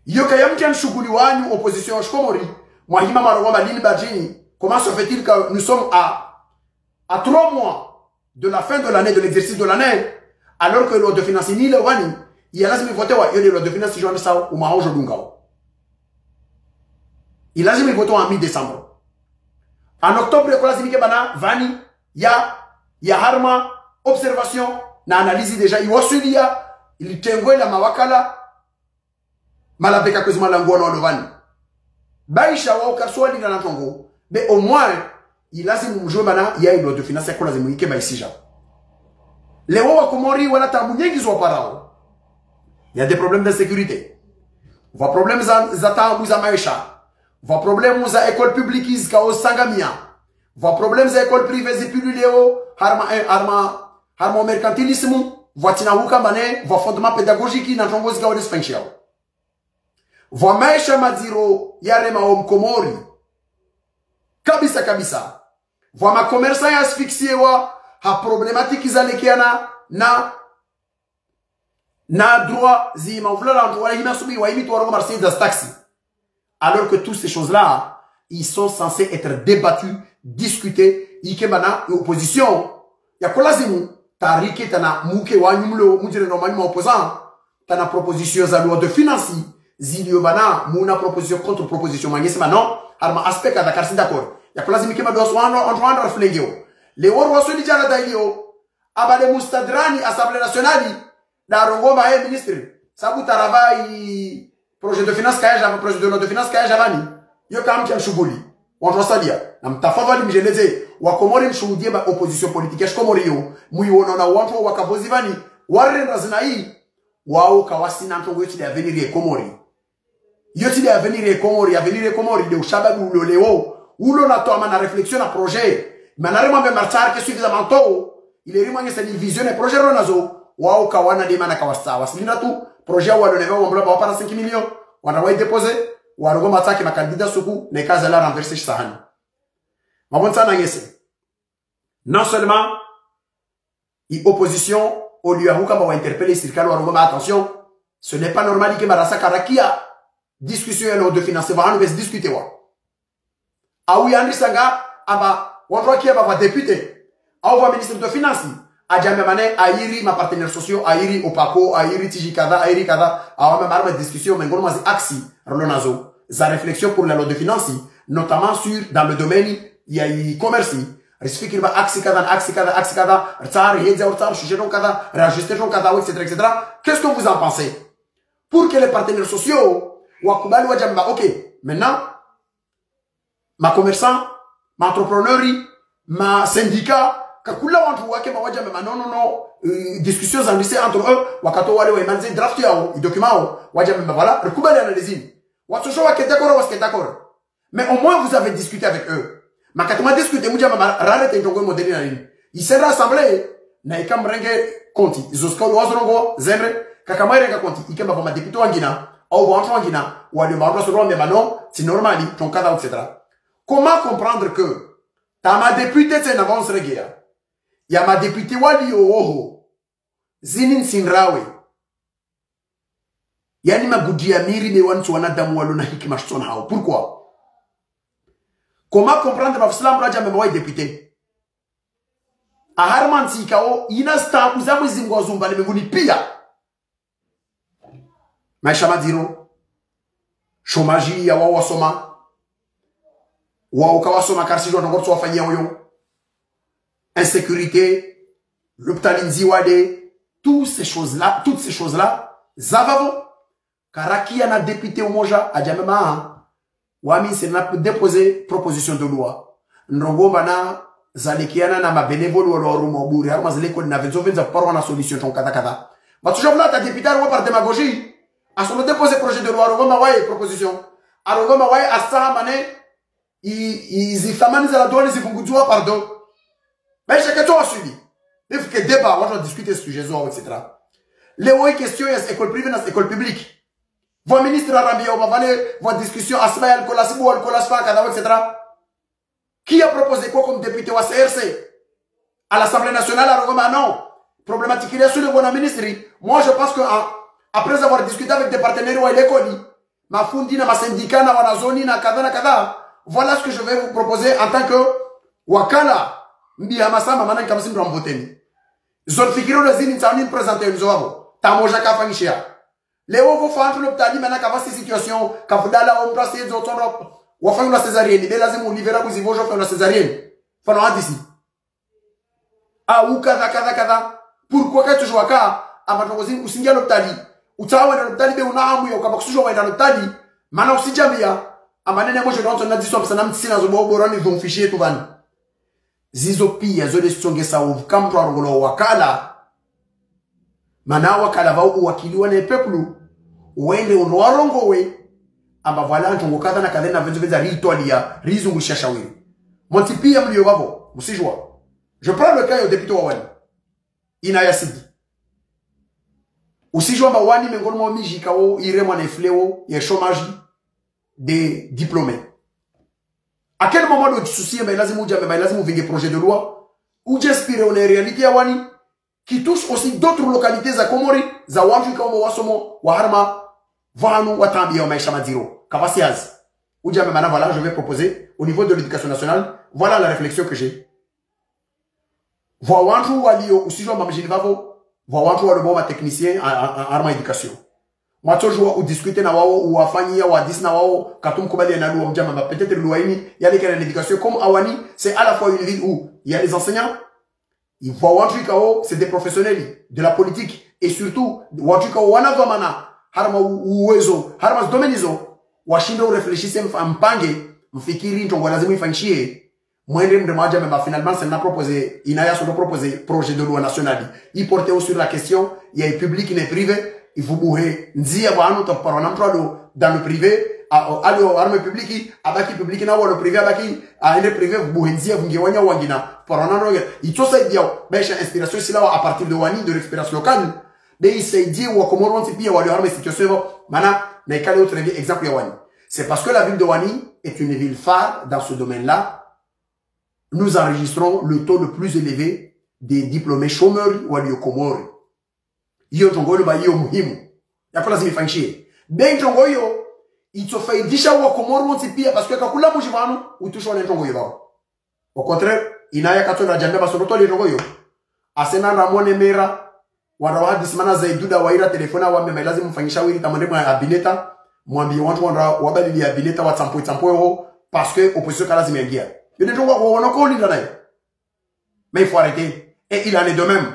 Yo kayam tian shughuli wanyu opposition Komori. Mwahima Marogoma Lili Badjini, comment se fait-il que nous sommes à 3 mois de la fin de l'année, de l'exercice de l'année, alors que l'ordre de finances ni le wani, il y a l'azimi voté wa yone l'ordre de finances si j'en ai ça ou maho jodungao. Il a l'azimi voté en mi-décembre. En octobre, il l'azimi kebana, vani, ya harma, observation, na analyse déjà, il wasulia, il tengwe la mawakala, malabeka kozima langwana le vani. Baisha wa ukaswali na natongo. Mais au moins, il a zimu mjou bana, il y a une loi de finances kwa zimu ike baisija. Lewo wa Komori wana tamu nyingi zwa parao. Il y a des problèmes d'insécurité. Va problèmes za tamu za maisha. Va problèmes za école publique iska o sangamia. Va problèmes za école privée zipululeo harma mercantilisme. Va tinahuka mane, va fondement pédagogique na tongo zika o desfenchiao. Vwa maisha maziro yare maom Komori. Kabisa. Vwa ma commerçant ya asphyxie wa ha problématique izalekiana na droit zi mauvlala droit hima subi wa imi tuwarongo marseille das taxi. Alors que toutes ces choses-là, ils sont censés être débattus, discutés, ikemana opposition. Ya kolazimu, tarike tana muke wanyumlo, mujere normalement opposant, tana proposition za loi de finances. Zilio bana muna proposition contre proposition mangesi non arma aspect à Dakar si d'accord ya kula zimi kema doso on flengeo le wor waso di jara dailio abale mustadrani assemblée nationale da rongoma ministre sabu travail projet de finance kaya java projet de loi de finance kaya javani yo kam tiam shughuli watu sadia na mtafadhali mjeleze wa Komori mshuhudie ba opposition politique ya Komori yo muiona na watu wakavozivani warenda zina hii wao kawasina ntongo yote ya venir ya Komori yote ya venir ya Komori de ushababu uloleo ulo na toama na réflexion na projet manarema mbe marchar que suffisamment tôt il est rimangé cette vision et projet ronazo wao kawana de mana kawasta waslinda tu projet wa doneva wa mbla para 5 millions wana wa déposer wa rogo mataki na candidat suku ne kaza la renverser sahani mabon sana ngese non seulement i opposition au lieu huka ba interpeller circal wa rogo attention ce n'est pas normal que marasa karakia discussion de financement on va discuter wa awi andri sanga aba watu wakia ba député au va ministre de finance ajambe mane airi ma partenaires sociaux airi opako airi tijikada airi kada awa même arme discussion mais ngoma zi axi rolonazo za réflexion pour la loi de finances notamment sur dans le domaine ya e-commerce risfikir ba axi kada tsar hedza urtar sujet kada reajuster kada etc. Qu'est-ce que vous en pensez pour que les partenaires sociaux wakubali wajamba OK maintenant ma commerçant ma entrepreneur ma syndicat kakula watu wake mawaja mema non discussions en lycée entre eux wakato wale wa imanze draft yao document yao waja mema voilà rekubali analyse watu sho wake d'accord ou d'accord mais au moins vous avez discuté avec eux makatuma discuter muja mama rale tenjongo modeli na nini ils se rassemblés na ikamrenge konti izoskalo wazrongo zemre kakamaire konti ikamba kwa député wangina au watu wangina wale marwa soro mema non c'est normal ton cadre etc. Comment comprendre que ta ma député c'est n'avance regia ya ma député wali oho zinin sinrawe yani magudia miri me wantu wanadamu walo na hikima shton hao pourquoi comment comprendre ma fslam raja me wai député a harman sikao ina stampu za mwezi ngozumba le menguni pia maisha madiro chômage ya wao wasoma wao kawasoma karsi jo ngorto wafanyia huyo insécurité, l'optalinzi wade, toutes ces choses-là, zavavo, karakia na député umoja, adjamema, wami se na déposer proposition de loi. Nrongomba na zalekiana na ma bénévole wala rumo buri, harma zaleko na venzo venza parwa na solution ton kata. Ba toujours là ta député wa par démagogie, a solo déposer projet de loi rongomba waye proposition. A rongomba waye asa mane izifamaniza la douane zifungujwa pardon. Mais c'est que toi suivi. Il faut que débat, on va discuter ce sujet, etc. Les autres questions, école privée, école publique. Vos ministres arabes, on va aller, vos discussions, Asma, Al-Kolasibou, Al-Kolasfa, etc. Qui a proposé quoi comme député au CRC? À l'Assemblée nationale, à Rogoma, non. Problématique, il y a sur le bon ministre. Moi, je pense que, après avoir discuté avec des partenaires à l'école, ma fundina, ma syndicat, ma zone, kada, voilà ce que je vais vous proposer en tant que Wakala. Mbi amasama maana kama simba mvoteni zolfikiro na zini ntani présenter nzo wao tamoja kafanyishia leo vo fantu l'hôpital maana kama si situation kafudala on place zo tondo wafanya la césarienne de lazima ulivera kuzivo jo fanya la césarienne fana hadisi au kadha pourquoi que toujours aka amatongozi usingia l'hôpital utawa na l'hôpital be unahamu ya ukabakusujo waenda l'hôpital maana usijambia amanene mojo ndo na diso sana mtsina zo borani vumfishie tu bani zizo pia zole songesa ukamtu arongolo wakala mana wakala vau uwakiliwa na peplu uende unoarongo we amba vala ntongo kadha na kadha na venzo veza ritoalia rizungusha shawiri monti pia mlio babo musijwa je prends le cas au député wa wani Inaya Sidi usijwa mba wani mengoni mwa miji kao iremwa na fleo ya chômage des diplômés. À quel moment le souci est lazima vinge projet de loi ou j'inspire une réalité à wani qui touche aussi d'autres localités za Komori za watu kama wasomo wa harma vanu watambia maisha madiro kavasiazi ou jamais maintenant voilà je vais proposer au niveau de l'éducation nationale voilà la réflexion que j'ai voir watu walio usijwa mamjini vavo voir watu walio ma technicien en arma éducation moi toujours ou discuter na wao ou wafanyia wa dis na wao katumkubali na loi mjama peut-être loi hii yale kana l'éducation comme awani c'est à la fois une ville où il y a les enseignants il faut watu kao c'est des professionnels de la politique et surtout watu kao wanavamana harma uwezo harma domenizo washindo réfléchissez mpange mfikiri ntongo lazima ifanyishie mwende mdemaja mais finalement c'est n'a proposé inaya sont proposé projet de loi nationale il portait sur la question il y a public et privé il faut bouger nzia banu to parona mtwalo dans le privé alio arme public abaki public na walo privé abaki aende privé bouger nzia vungewanya wangina parona no itosa idia besha inspiration sila à partir de wani de l'expérience locale de isaidie wa Komoro pia wali arme situation mana na ikale autre exemple ya wani c'est parce que la ville de Wani est une ville phare dans ce domaine-là. Nous enregistrons le taux le plus élevé des diplômés chômeurs wali Komoro. Iyo tongo yo ba yo muhimu. Ya kwa lazima ifanyishie. Ben tongo yo itofaidisha wa Komoro pia parce que kakula mujivano utusho na tongo yo ba. Au contraire, inaya katona jambe basoto le tongo yo. Asena Ramone Mera warawa disimana zaiduda waira telefona wa meme lazima mfanyisha wiri tamande mwa abineta mwambie watu wabadili abineta wa tampo yo parce que opposition kala zimeingia. Yone tongo wona ko linda nayo. Mais il faut arrêter. Et il en est de même.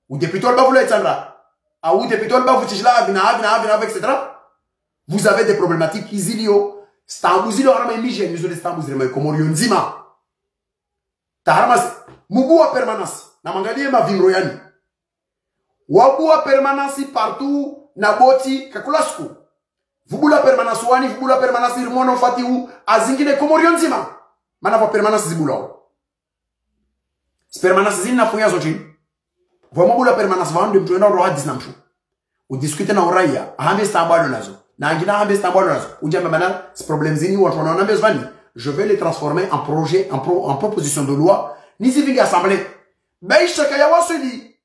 Ou député ba voulait Sandra. Ah ou député ba vous tijla avina etc. Vous avez des problématiques izilio stambuzilo arama mije nizole stambuzilo mais Komoro nzima. Taharamas mugua permanence. Na mangalie ma vimro yani. Wabua permanence partout na boti kakulasku. Vubula permanence wani, vubula permanence irmono fati u azingine Komoro nzima. Mana va permanence zibula. Permanence zina funya zote. Vamo bula permanence vande mtuenda roha disnamshu. U discute na uraia, ahambe stambalo nazo. Na angina ahambe stambalo nazo. Ujambe mana problème zini watu wanaona bezvani. Je vais les transformer en projet en proposition de loi. Nisi vingi assemblée. Beisha kaya wasudi.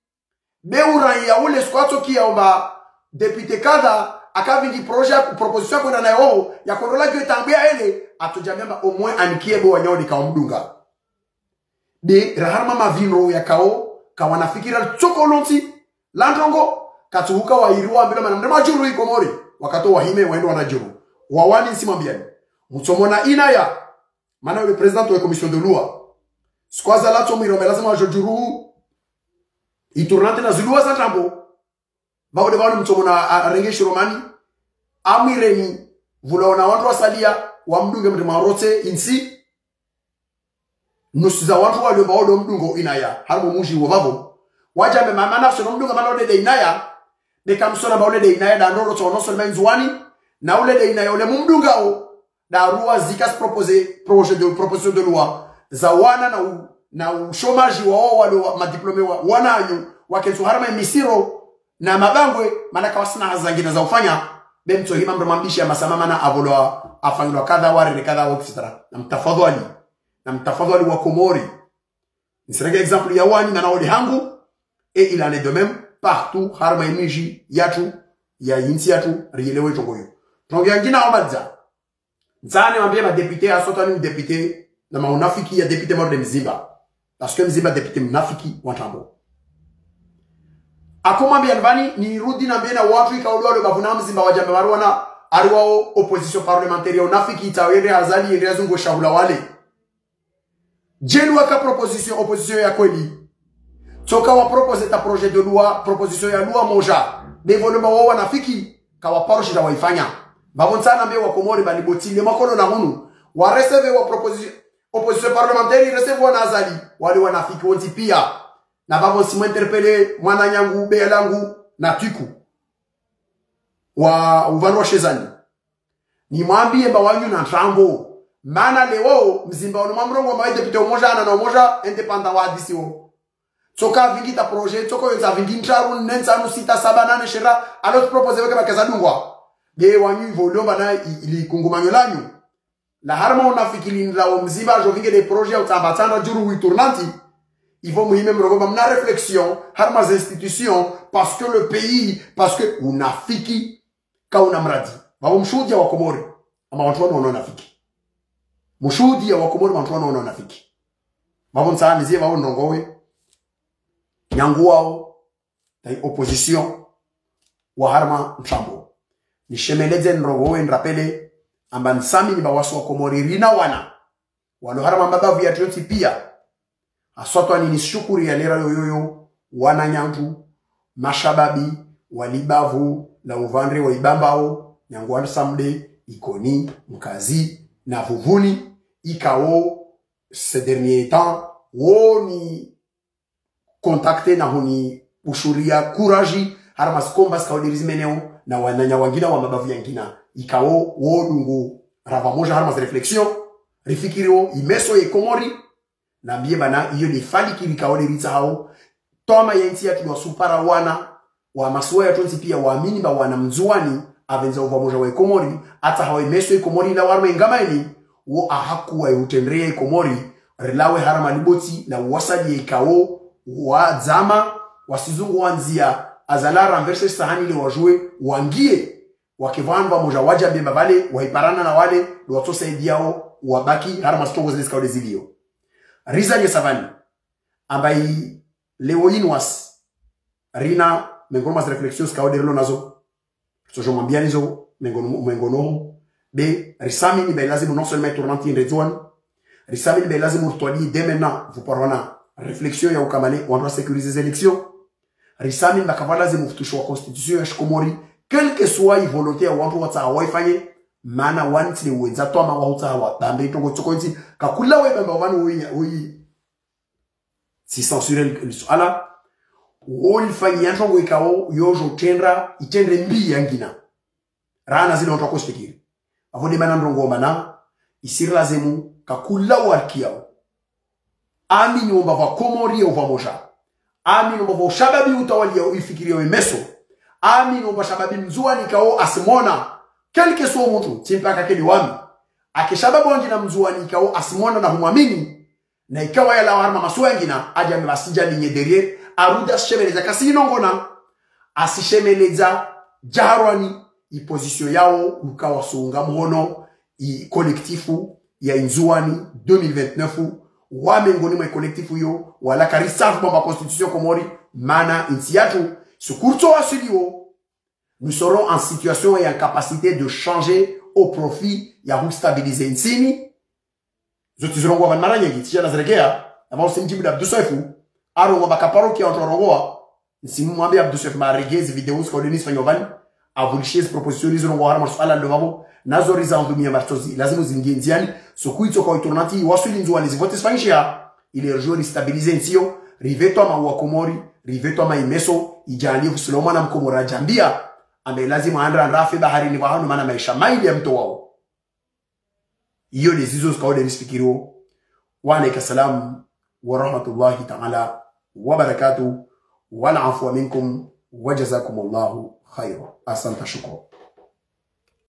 Be uraia ule squato kia omba député kada akavingi projet proposition kwa na yao ya korola gyo tambia ele atujamema au moins anikie bo wanyao dikaomdunga. De raharma mavino ya kao kawanafikira choko lonti landrongo katuhuka wa iriwa mbele manamdema juru ikomori wakato wahime waendo wanajuru wawani simambiani mutomona inaya mana le président de la commission de loi skwaza la tomiro lazima wajuru itornante na zilua za trambo bawde bawde mutomona arengeshi romani amireni vulaona watu wasalia wamdunge mtema rote insi nusiza watu wale baodo mdungo inaya harmo muji wovavo wajambe mamana so mdunga malode de inaya de kamsona baole de inaya da ndoro to no seulement nzwani na ule de inaya ule mdunga o da rua zikas proposition de loi za wana na chômage wao wale ma diplômé wana anyu wakenso harama misiro na mabangwe mana kawasina hazangina za ufanya bemto hima mrambishi ya masama na avolo afangwa kadha wari kadha etc. na mtafadhali wa Komori. Nisirege exemple ya wani na naode hangu et il en est de même partout harma imiji yatu ya yinsi yatu rielewe tongoyo. Tongoyo ngina omadza. Nzane wambie ma député asota ni député na maunafiki ya député morde Mzimba. Parce que Mzimba député mnafiki watambo. Akoma bianvani ni rudi na mbena watu ikaodoa lo bavuna Mzimba wajambe marwana arwao opposition parlementaire ya unafiki itawere azali ende azungo shahula wale. Jenu waka proposition opposition ya kweli. Toka wa propose ta projet de loi proposition ya loi moja. Development wao wanafiki kawa paroshe da waifanya. Babonsana mbe wa Komori balibotile makolo na hunu. Wa receive wa proposition opposition parlementaire receive wa nazali. Wale wanafiki wote pia. Na babonsi mwinterpele mwana nyangu belangu na tiku. Wa uvanwa shezani. Ni mwambie mba wanyu na trambo. Mana leo Mzimba ono mamrongo ma député umoja na umoja indépendant wa DCO. Toka vingi ta projet toko yonza vingi ncharu nenza no sita 7 8 shera alors proposer weke bakaza dungwa. Ge wanyu volomba na ili kungumanyo lanyu. La harma unafikiri la Mzimba jo vingi des projets utambatana juru witournanti. Ils vont muhime mrogo mna réflexion harma za institutions parce que le pays parce que unafiki ka unamradi. Wao mshuhudia wa Komori ama watu wanaonafiki. Mushudi ya Wakomori mantuano wana nafiki. Mabon saa nizie wao ndongowe. Nyangu wao. Tai opposition. Waharma mchambo. Nishemeleze nrogowe nrapele. Amba nsami ni bawasu Wakomori rina wana. Walo harma mbabavu ya trioti pia. Aswatwa ni nishukuri ya lera yoyoyo. Wana nyangu. Mashababi. Walibavu. La uvandre wa ibambao. Nyangu wanu samde. Ikoni. Mkazi. Na vuvuni ikao ces derniers temps woni contacter na honi ushuria courage harmas kombas kaudirizimeneo na wananya wangina wa mabavu yangina ikao wodungu rava moja harmas reflexion rifikirio imeso ye komori na mbie bana iyo ni fali kirikao ritsa hao toma yentia tuwa supara wana wa masuwa ya tonsi pia waamini ba wana mzuani avenza uva moja wa komori ata hao imeso ye komori la warme ngamaini wo ahaku wa utendrea komori relawe harama liboti na wasali ikao wa zama wasizungu wanzia azalara renverse sahani ile wajue wangie wakivanva moja waja bemba vale waiparana na wale watosaidiao wabaki harama stongo zile skaude zilio riza nye savani ambai leo inwas rina mengono mas reflexions skaude rilo nazo sojo mwambia nizo mengono be risami ni be lazimu non seulement tournanti in rejoan risami ni be lazimu urtwali dès maintenant vous parlona réflexion ya ukamane on doit sécuriser les élections risami mbakavala zimu futusho wa constitution ya shikomori quel que soit y volonté ya watu wata hawaifanye mana wanti ni uwenza toa mawa huta hawa tambe itongo chokonti kakula webamba wanu ui si censurer ala woi fanyi yantongo ikao yojo tendra itendre mbi yangina rana zile watu wakoshikiri avode mana ndongo mana isirla zemu kakula warkiao ami nyomba va komori ya uvamoja ami nyomba va shababi utawali ya uifikiri ya umeso ami nyomba shababi mzua nikao asimona kelke suo mtu timpaka kedi wami akishababu wangina mzua nikao asimona na humamini na ikawa ya lawarma masuwa yangina aja mbasija linye derriere aruda shemeleza kasi inongona asishemeleza jaharwani iposition yao ukawa suunga mhono i kolektifu ya inzuani 2029 wamengoni mwa kolektifu yo wala karisafu bamba constitution komori mana intiatu sukurto asilio nous serons en situation et en capacité de changer au profit ya stabiliser insini zote zirongo van maranya gitia na zeregea avant simjibu da Abdusoefu aro bakaparo ki ontorogoa nsimu mwambia Abdusoefu ma regezi videos ko denis fanyovani avulishezi propositions zirongo harama swala levavo nazo riza ndumia martozi lazima zingenziani sokuito kwa itonati wasuli nzuani zivote sfanisha ile rejoni stabiliser insio riveto ma wa komori riveto ma imeso ijali usuloma na mkomora jambia ambe lazima andra rafi bahari ni wahanu maana maisha maili ya mto wao hiyo ni zizo zikaode nifikiriwo wa alayka salam wa rahmatullahi ta'ala wa barakatuh wal afwa minkum wa jazakumullahu khairan asante shukran